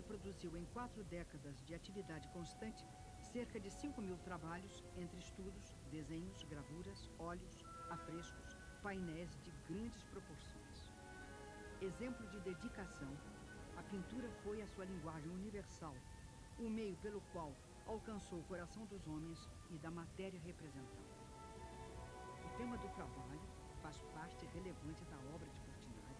produziu em 4 décadas de atividade constante cerca de 5.000 trabalhos entre estudos, desenhos, gravuras, óleos, afrescos, painéis de grandes proporções. Exemplo de dedicação, a pintura foi a sua linguagem universal, o meio pelo qual alcançou o coração dos homens e da matéria representada. O tema do trabalho faz parte relevante da obra de Portinari.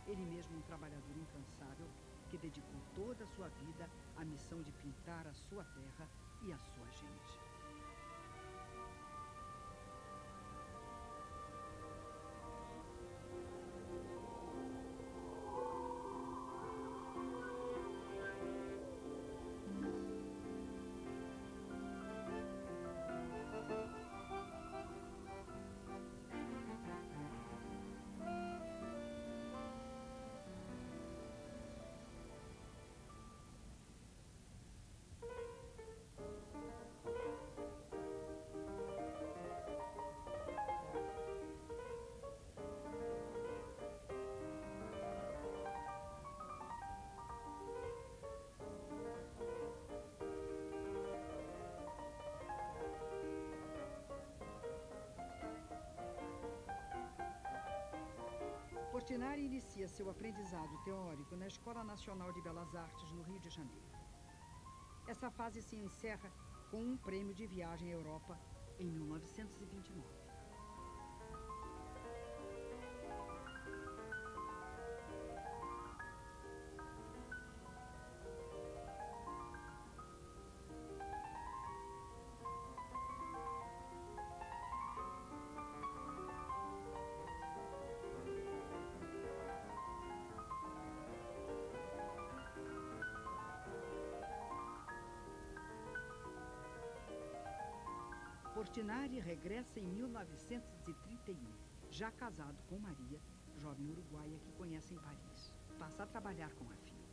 Ele mesmo um trabalhador incansável que dedicou toda a sua vida à missão de pintar a sua terra e a sua gente. Portinari inicia seu aprendizado teórico na Escola Nacional de Belas Artes, no Rio de Janeiro. Essa fase se encerra com um prêmio de viagem à Europa em 1929. Portinari regressa em 1931, já casado com Maria, jovem uruguaia que conhece em Paris. Passa a trabalhar com a filha.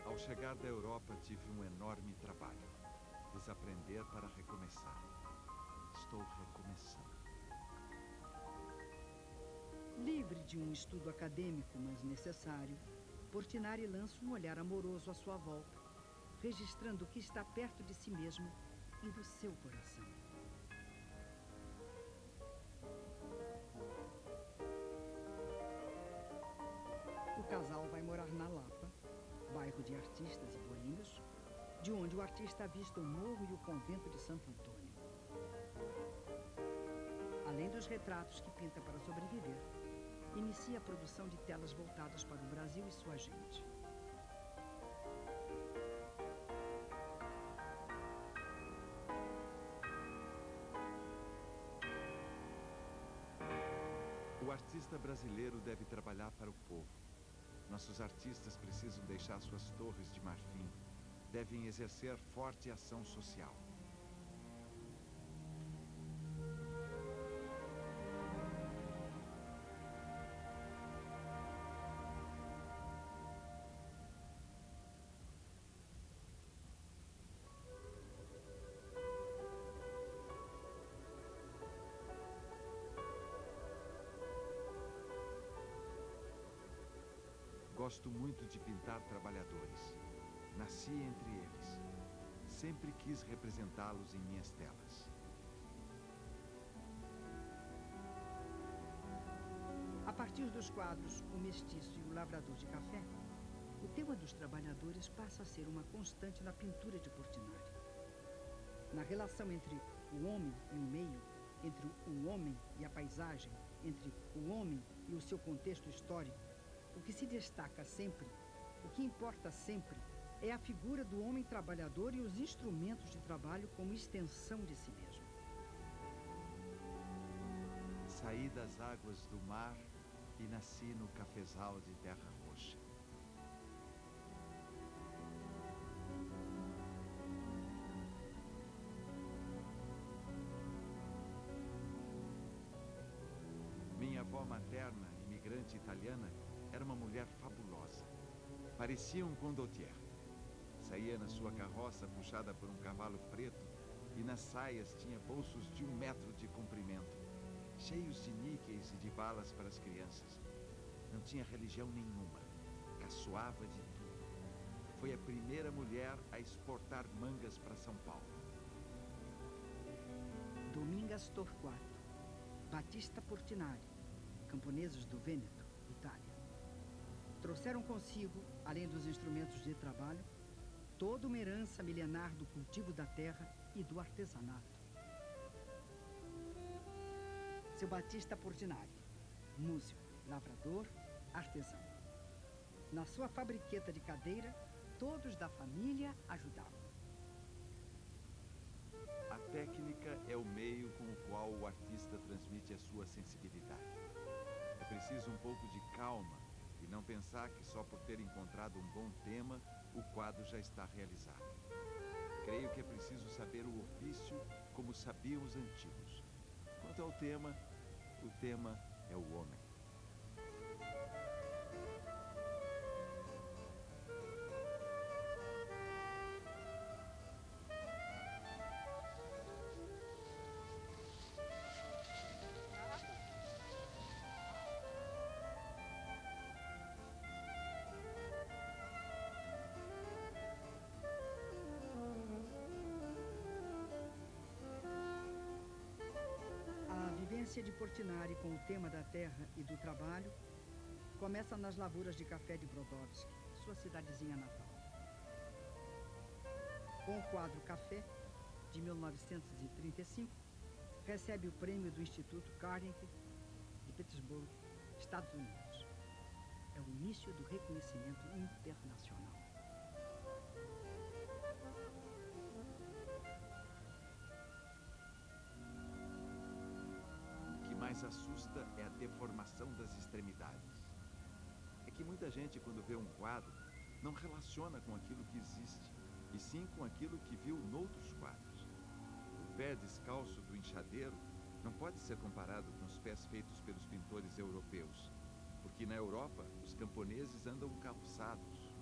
Ao chegar da Europa, tive um enorme trabalho. Desaprender para recomeçar. Estou recomeçando. Livre de um estudo acadêmico, mas necessário, Portinari lança um olhar amoroso à sua volta, registrando o que está perto de si mesmo e do seu coração. O casal vai morar na Lapa, bairro de artistas e boêmios, de onde o artista avista o morro e o convento de Santo Antônio. Além dos retratos que pinta para sobreviver, inicia a produção de telas voltadas para o Brasil e sua gente. O artista brasileiro deve trabalhar para o povo. Nossos artistas precisam deixar suas torres de marfim. Devem exercer forte ação social. Gosto muito de pintar trabalhadores. Nasci entre eles. Sempre quis representá-los em minhas telas. A partir dos quadros O Mestiço e o Lavrador de Café, o tema dos trabalhadores passa a ser uma constante na pintura de Portinari. Na relação entre o homem e o meio, entre o homem e a paisagem, entre o homem e o seu contexto histórico, o que se destaca sempre, o que importa sempre, é a figura do homem trabalhador e os instrumentos de trabalho como extensão de si mesmo. Saí das águas do mar e nasci no cafezal de terra roxa. Minha avó materna, imigrante italiana, era uma mulher fabulosa. Parecia um condottiere. Saía na sua carroça puxada por um cavalo preto e nas saias tinha bolsos de 1 metro de comprimento, cheios de níqueis e de balas para as crianças. Não tinha religião nenhuma. Caçoava de tudo. Foi a primeira mulher a exportar mangas para São Paulo. Domingas Torquato, Battista Portinari, camponeses do Vêneto, Itália. Trouxeram consigo, além dos instrumentos de trabalho, toda uma herança milenar do cultivo da terra e do artesanato. Seu Battista Portinari, músico, lavrador, artesão. Na sua fabriqueta de cadeira, todos da família ajudavam. A técnica é o meio com o qual o artista transmite a sua sensibilidade. É preciso um pouco de calma e não pensar que só por ter encontrado um bom tema, o quadro já está realizado. Creio que é preciso saber o ofício como sabiam os antigos. Quanto ao tema, o tema é o homem. A vivência de Portinari com o tema da terra e do trabalho começa nas lavouras de café de Brodowski, sua cidadezinha natal. Com o quadro Café, de 1935, recebe o prêmio do Instituto Carnegie de Petersburgo, Estados Unidos. É o início do reconhecimento internacional. O que mais assusta é a deformação das extremidades. É que muita gente, quando vê um quadro, não relaciona com aquilo que existe, e sim com aquilo que viu noutros quadros. O pé descalço do enxadeiro não pode ser comparado com os pés feitos pelos pintores europeus, porque na Europa os camponeses andam calçados.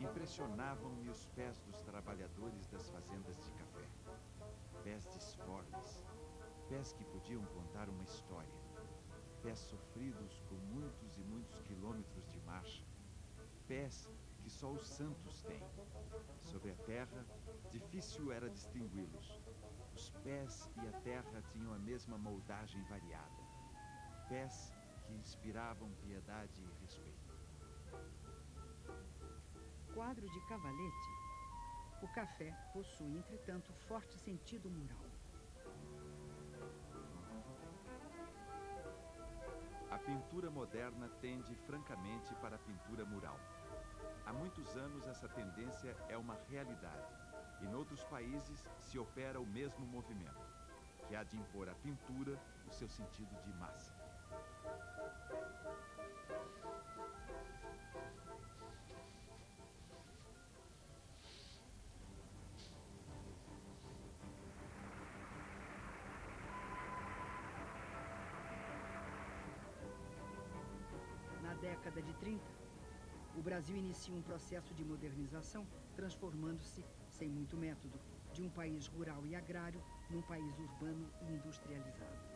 Impressionavam-me os pés dos trabalhadores das fazendas de café. Pés disformes, pés que podiam contar uma história. Pés sofridos com muitos e muitos quilômetros de marcha. Pés que só os santos têm. Sobre a terra, difícil era distingui-los. Os pés e a terra tinham a mesma moldagem variada. Pés que inspiravam piedade e respeito. Quadro de Cavalete, o café possui, entretanto, forte sentido moral. A pintura moderna tende francamente para a pintura mural. Há muitos anos essa tendência é uma realidade, e noutros países se opera o mesmo movimento, que há de impor à pintura o seu sentido de massa. Na década de 30, o Brasil inicia um processo de modernização, transformando-se, sem muito método, de um país rural e agrário num país urbano e industrializado.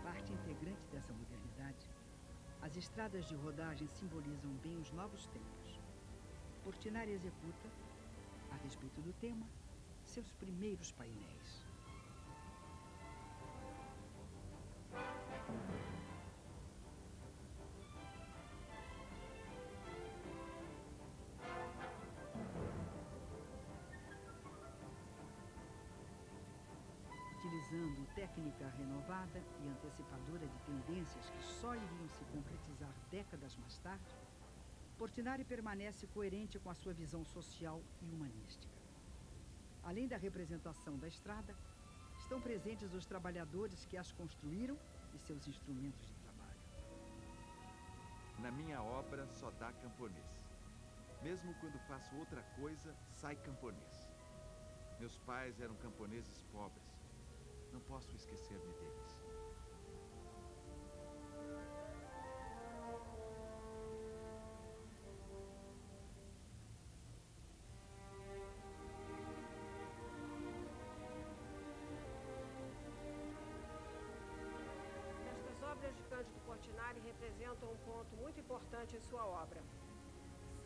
Parte integrante dessa modernidade, as estradas de rodagem simbolizam bem os novos tempos. Portinari executa, a respeito do tema, seus primeiros painéis. Utilizando técnica renovada e antecipadora de tendências que só iriam se concretizar décadas mais tarde, Portinari permanece coerente com a sua visão social e humanística. Além da representação da estrada, estão presentes os trabalhadores que as construíram e seus instrumentos de trabalho. Na minha obra só dá camponês. Mesmo quando faço outra coisa, sai camponês. Meus pais eram camponeses pobres. Não posso esquecer-me deles. Estas obras de Cândido Portinari representam um ponto muito importante em sua obra.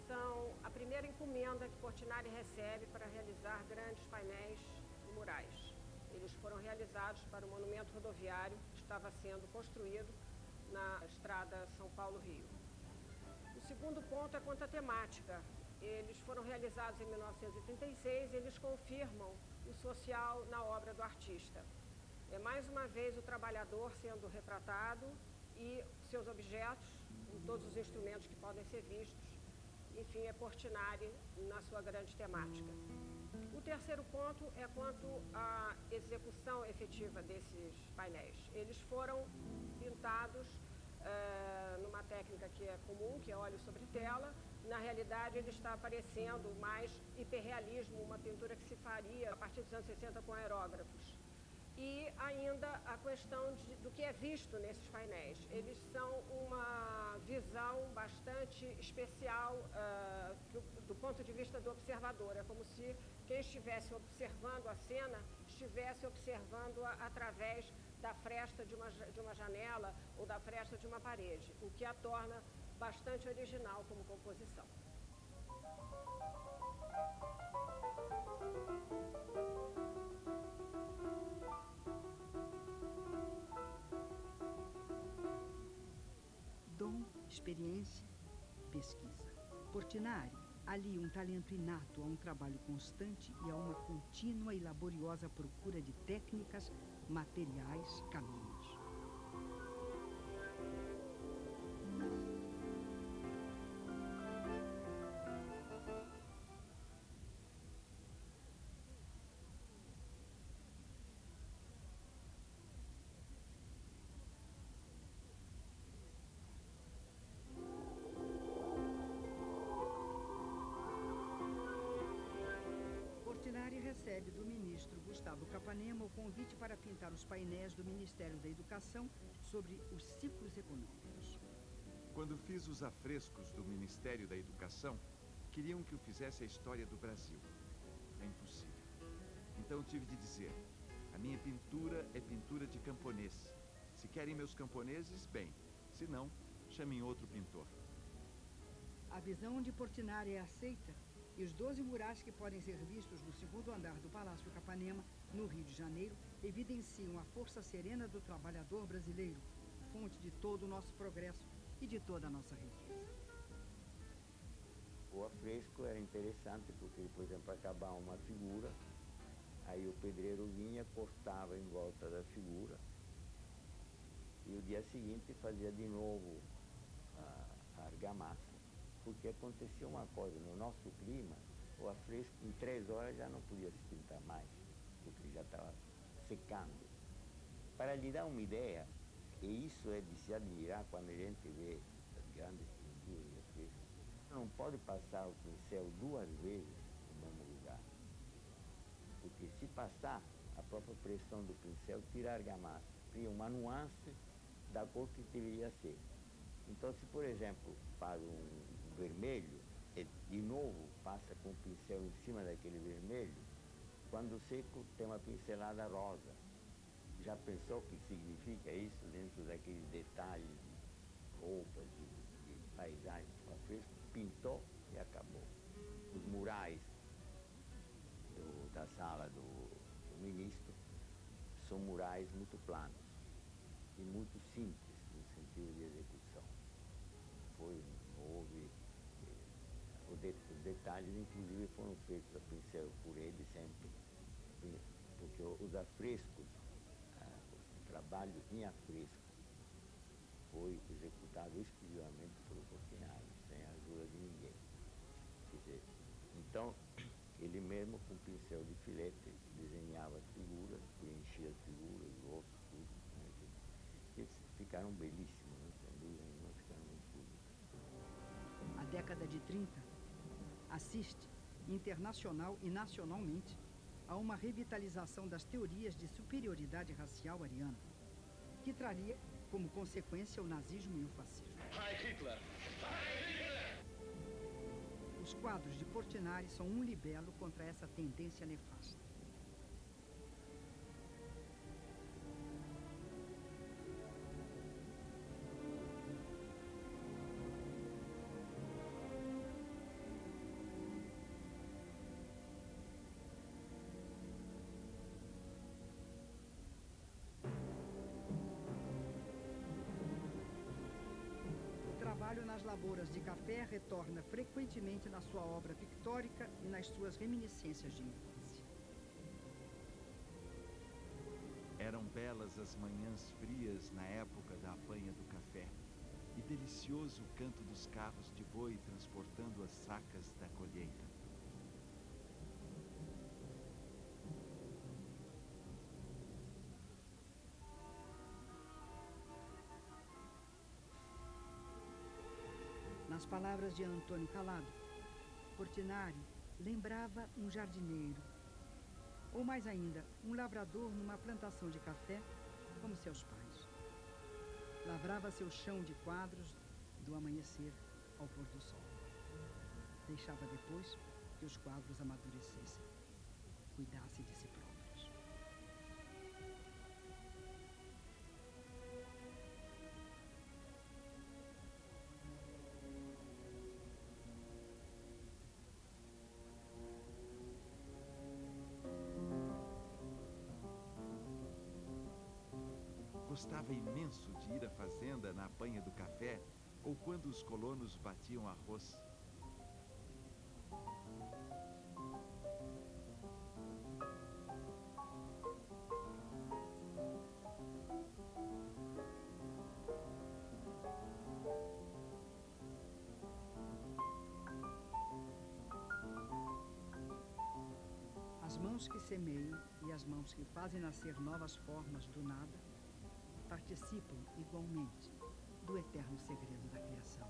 São a primeira encomenda que Portinari recebe para realizar grandes painéis e murais. Eles foram realizados para o monumento rodoviário que estava sendo construído na estrada São Paulo-Rio. O segundo ponto é quanto à temática. Eles foram realizados em 1936 e eles confirmam o social na obra do artista. É mais uma vez o trabalhador sendo retratado e seus objetos, com todos os instrumentos que podem ser vistos. Enfim, é Portinari na sua grande temática. O terceiro ponto é quanto à execução efetiva desses painéis. Eles foram pintados numa técnica que é comum, que é óleo sobre tela. Na realidade, ele está aparecendo mais hiperrealismo, uma pintura que se faria a partir dos anos 60 com aerógrafos. E ainda a questão do que é visto nesses painéis. Eles são uma visão bastante especial do ponto de vista do observador. É como se quem estivesse observando a cena estivesse observando-a através da fresta de uma janela ou da fresta de uma parede, o que a torna bastante original como composição. Dom, experiência, pesquisa. Portinari alia um talento inato a um trabalho constante e a uma contínua e laboriosa procura de técnicas, materiais, caminhos. Portinari recebe do ministro Gustavo Capanema o convite para pintar os painéis do Ministério da Educação sobre os ciclos econômicos. Quando fiz os afrescos do Ministério da Educação, queriam que eu fizesse a história do Brasil. É impossível. Então tive de dizer, a minha pintura é pintura de camponês. Se querem meus camponeses, bem. Se não, chamem outro pintor. A visão de Portinari é aceita e os 12 murais que podem ser vistos no segundo andar do Palácio Capanema, no Rio de Janeiro, evidenciam a força serena do trabalhador brasileiro, fonte de todo o nosso progresso e de toda a nossa riqueza. O afresco era interessante porque, por exemplo, acabava uma figura, aí o pedreiro vinha, cortava em volta da figura e o dia seguinte fazia de novo a argamassa. Porque acontecia uma coisa, no nosso clima, o afresco em 3 horas já não podia se pintar mais, porque já estava secando. Para lhe dar uma ideia, e isso é de se admirar quando a gente vê as grandes pinturas de afresco, não pode passar o pincel 2 vezes no mesmo lugar. Porque se passar, a própria pressão do pincel tira a argamassa, cria uma nuance da cor que deveria ser. Então, se, por exemplo, faz um vermelho, e de novo passa com o pincel em cima daquele vermelho, quando seco tem uma pincelada rosa. Já pensou o que significa isso dentro daqueles detalhes de roupas, de paisagens com afresco? Pintou e acabou. Os murais da sala do ministro são murais muito planos e muito simples no sentido de execução. Houve os detalhes, inclusive, foram feitos a pincel por ele sempre, porque os afrescos, o trabalho em afresco, foi executado exclusivamente pelo Portinari, sem a ajuda de ninguém. Quer dizer, então, Ele mesmo, com pincel de filete, desenhava as figuras, preenchia as figuras, os ossos, tudo. Né? Eles ficaram belíssimos, né? Sem dúvida nenhuma, ficaram muito bonitos. A década de 30 assiste, internacional e nacionalmente, a uma revitalização das teorias de superioridade racial ariana, que traria como consequência o nazismo e o fascismo. Heil Hitler! Heil Hitler! Os quadros de Portinari são um libelo contra essa tendência nefasta. O trabalho nas lavouras de café retorna frequentemente na sua obra pictórica e nas suas reminiscências de infância. Eram belas as manhãs frias na época da apanha do café e delicioso o canto dos carros de boi transportando as sacas da colheita. Nas palavras de Antônio Calado, Portinari lembrava um jardineiro, ou mais ainda, um lavrador numa plantação de café, como seus pais. Lavrava seu chão de quadros do amanhecer ao pôr do sol. Deixava depois que os quadros amadurecessem, cuidasse de si próprios. Gostava imenso de ir à fazenda na apanha do café ou quando os colonos batiam arroz. As mãos que semeiam e as mãos que fazem nascer novas formas do nada participam igualmente do eterno segredo da criação.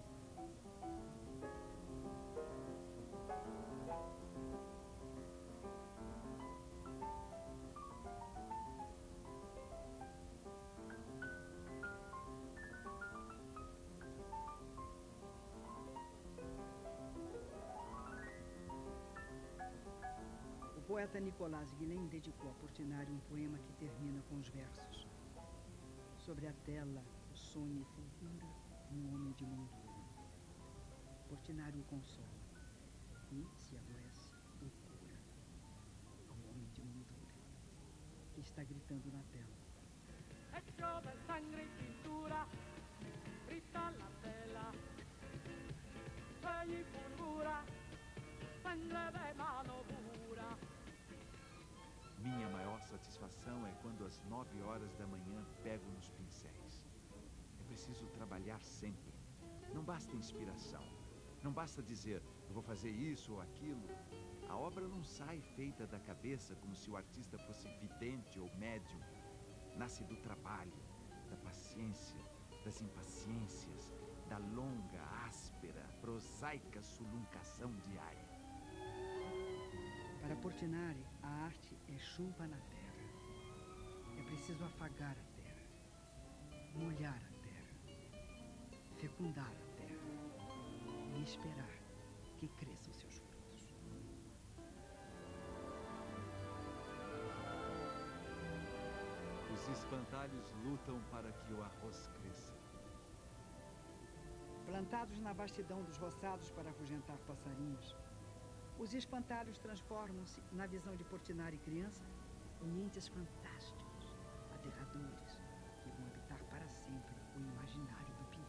O poeta Nicolás Guilhem dedicou a Portinari um poema que termina com os versos: sobre a tela, o sonho fulgura um homem de mão dura. Portinari o consola e, se adoece, o cura. O homem de mão dura, que está gritando na tela. E piove sangue e pintura, grita la tela, svegli fulgura, sangue de mano pura. Minha maior satisfação é quando às 9 horas da manhã pego nos pincéis. É preciso trabalhar sempre. Não basta inspiração. Não basta dizer, eu vou fazer isso ou aquilo. A obra não sai feita da cabeça como se o artista fosse vidente ou médium. Nasce do trabalho, da paciência, das impaciências, da longa, áspera, prosaica suluncação diária. Para Portinari, a arte é chuva na terra. É preciso afagar a terra, molhar a terra, fecundar a terra e esperar que cresçam seus frutos. Os espantalhos lutam para que o arroz cresça. Plantados na vastidão dos roçados para afugentar passarinhos, os espantalhos transformam-se, na visão de Portinari criança, em entes fantásticos, aterradores, que vão habitar para sempre o imaginário do pintor.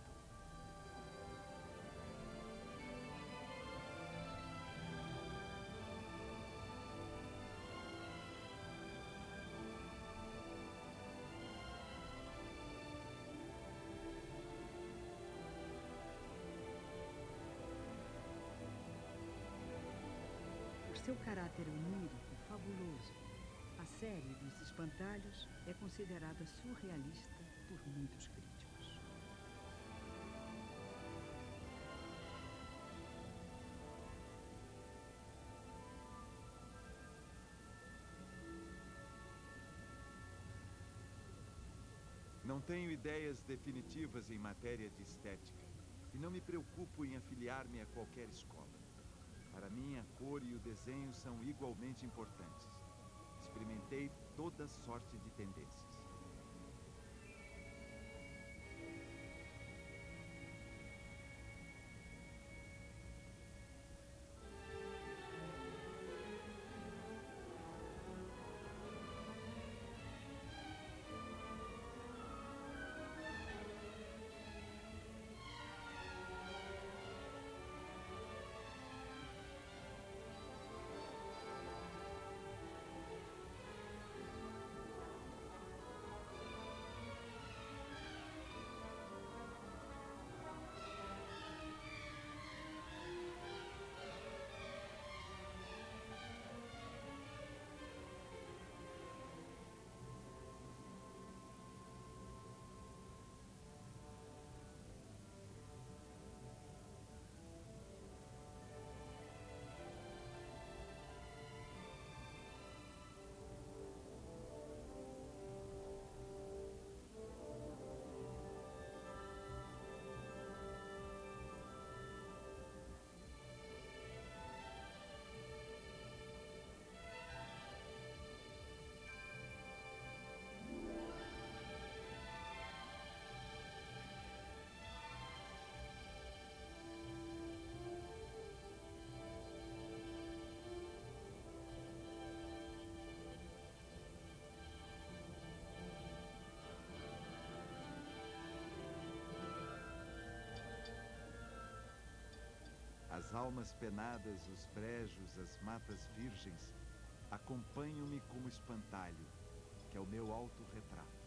seu caráter onírico e fabuloso, a série dos Espantalhos é considerada surrealista por muitos críticos. Não tenho ideias definitivas em matéria de estética e não me preocupo em afiliar-me a qualquer escola. Para mim, a cor e o desenho são igualmente importantes. Experimentei toda sorte de tendências. As almas penadas, os brejos, as matas virgens, acompanham-me como espantalho, que é o meu autorretrato.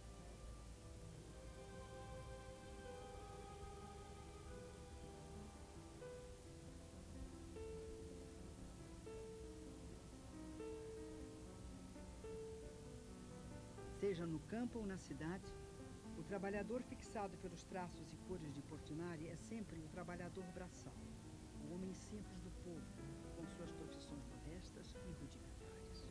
Seja no campo ou na cidade, o trabalhador fixado pelos traços e cores de Portinari é sempre o trabalhador braçal, o homem simples do povo, com suas profissões modestas e rudimentares.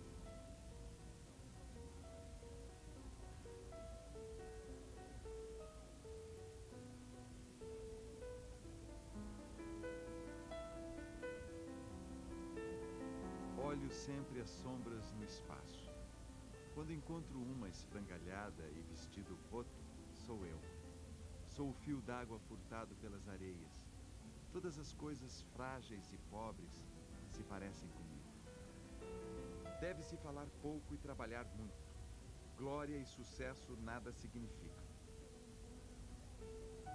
Olho sempre as sombras no espaço. Quando encontro uma esfrangalhada e vestido roto, sou eu. Sou o fio d'água furtado pelas areias. Todas as coisas frágeis e pobres se parecem comigo. Deve-se falar pouco e trabalhar muito. Glória e sucesso nada significam.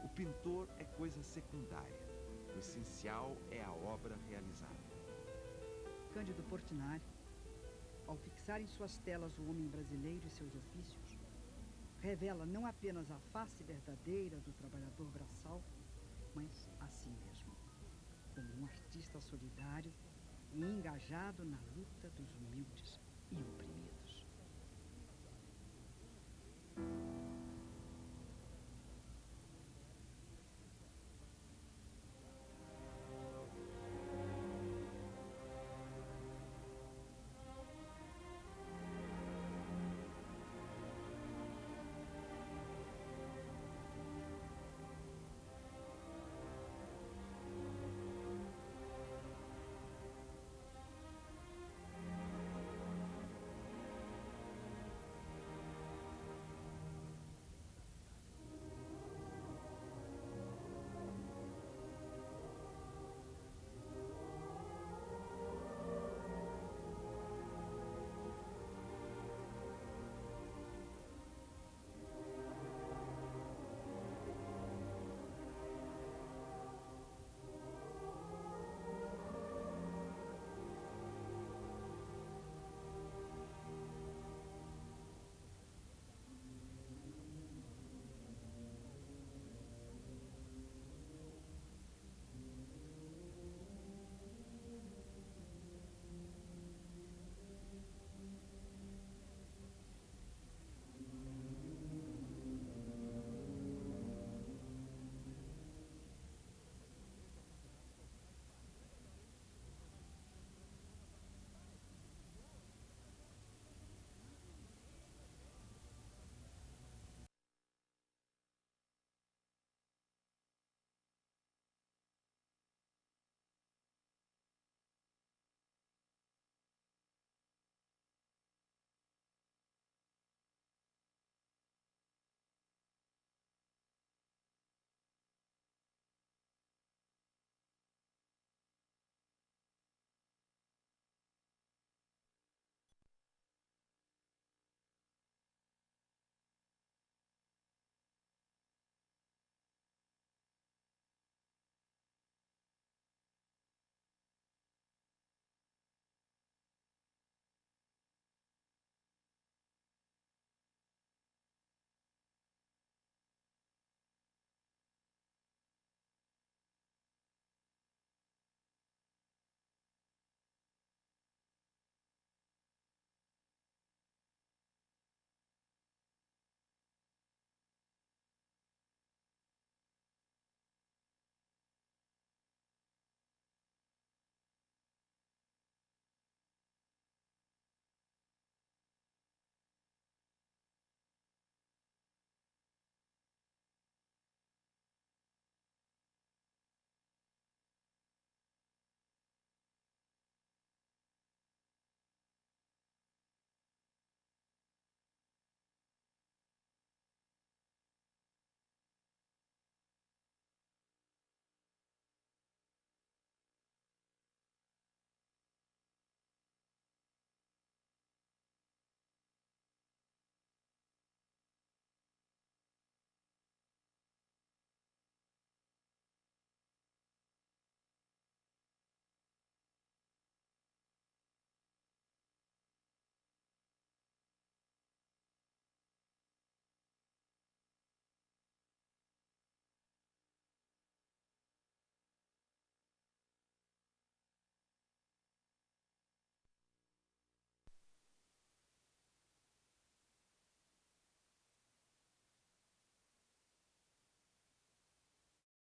O pintor é coisa secundária. O essencial é a obra realizada. Cândido Portinari, ao fixar em suas telas o homem brasileiro e seus ofícios, revela não apenas a face verdadeira do trabalhador braçal, mas a si mesmo, como um artista solidário e engajado na luta dos humildes e oprimidos.